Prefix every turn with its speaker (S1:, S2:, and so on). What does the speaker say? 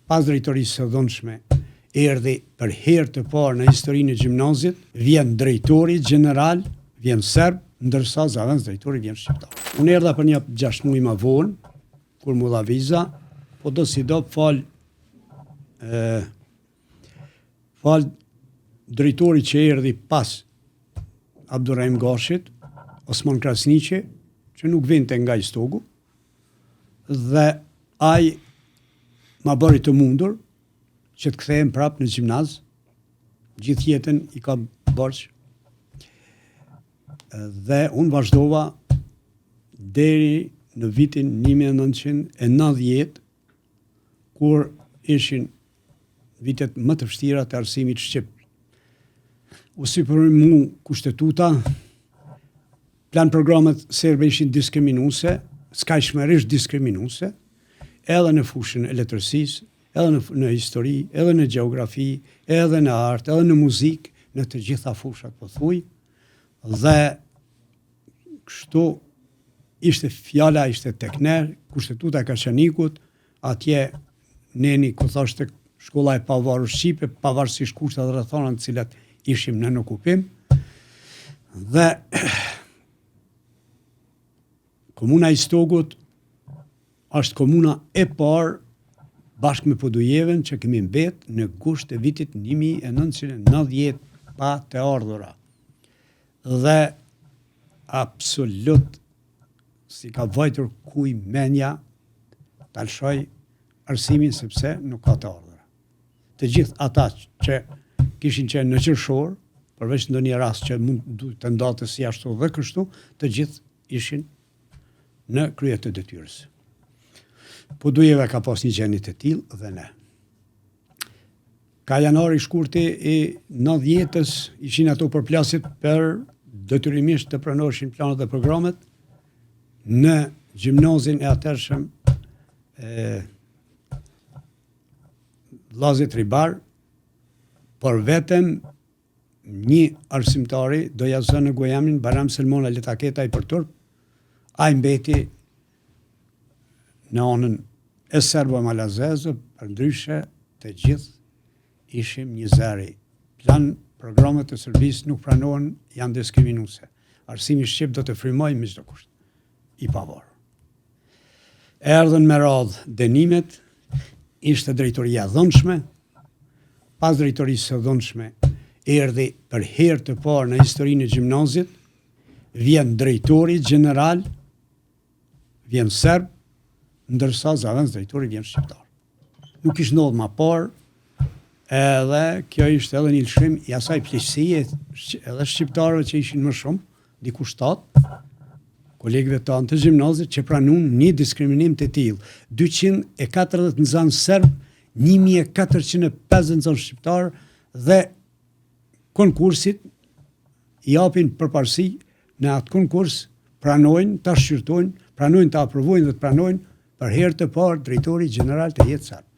S1: pas drejtorisë së dhunshme, erdhi për herë të parë në historinë e gjimnazit, vjen drejtori general, vjen serb, ndërsa zavendës drejtori vjen shqiptar. Unë erdha për një 6 muaj më vonë, kur mu dha viza, po do si do fal drejtori që erdhi pas Abdurrahim Gashit, Osman Krasniqi, që nuk vinte nga Istogu, dhe ai ma bëri të mundur që të kthehem prap në gjimnaz, gjithë jetën i ka bërç. Dhe unë vazhdova deri në vitin 1990, kur ishin vitet më të vështira të arsimit shqip. U sipëroi mu kushtetuta, plan programet serbe ishin diskriminuese, skajshmërisht diskriminuese, edhe në fushën e letërsisë, edhe në histori, edhe në gjeografi, edhe në art, edhe në muzik, në të gjitha fushat po thuj, dhe kështu ishte fjala, ishte tek ne, kushtetuta e Kaçanikut, atje neni ku thoshte shkolla e pavarur shqipe, pavarësisht kushtet dhe rrethona në të cilat ishim në okupim, dhe komuna e Istogut është komuna e parë bashkë me Podujeven që kemi mbet në gusht të vitit 1990 pa të ardhura. Dhe absolut si ka vajtur kuj menja të alshoj arsimin sepse nuk ka të ardhura. Të gjithë ata që kishin qenë në qershor, përveç në një rast që mund të ndatës jashtu dhe kështu, të gjithë ishin në krye të detyrës. Podujeve ka pas një gjendje të tillë dhe ne. Ka janari shkurti i 90-s ishin ato përplasjet për detyrimisht të pranoheshin planet dhe programet në gjimnazin e atërshëm Vllazit Ribar, por vetëm një arsimtari do ja zënë në gojamin Baram Selmona Letaketa i për turp, ai mbeti në anën e serbo-malazeze, për ndryshe të gjithë ishim një zëri. Plan programet të Serbisë nuk pranohen, janë diskriminuese. Arsimi shqip do të frymojë me çdo kusht i pavarur. Erdhën me radhë dënimet, ishte drejtoria dhunshme, pas drejtorisë së dhunshme erdhi për herë të parë në historinë e gjimnazit, vjen drejtori general, vjen serb, ndërsa zavendës drejtori vjen shqiptar. Nuk ishte ndodhur më parë, edhe kjo ishte edhe një lëshim i asaj pleqësie edhe shqiptarëve që ishin më shumë, diku 7, kolegëve tanë të gjimnazit që pranuan një diskriminim të tillë. 240 nxënës serb, 1450 nxënës shqiptar dhe konkursit i japin përparësi në atë konkurs, pranojnë, ta shqyrtojnë, pranojnë, ta aprovojnë dhe të pranojnë për herë të parë drejtori general të jetë serb.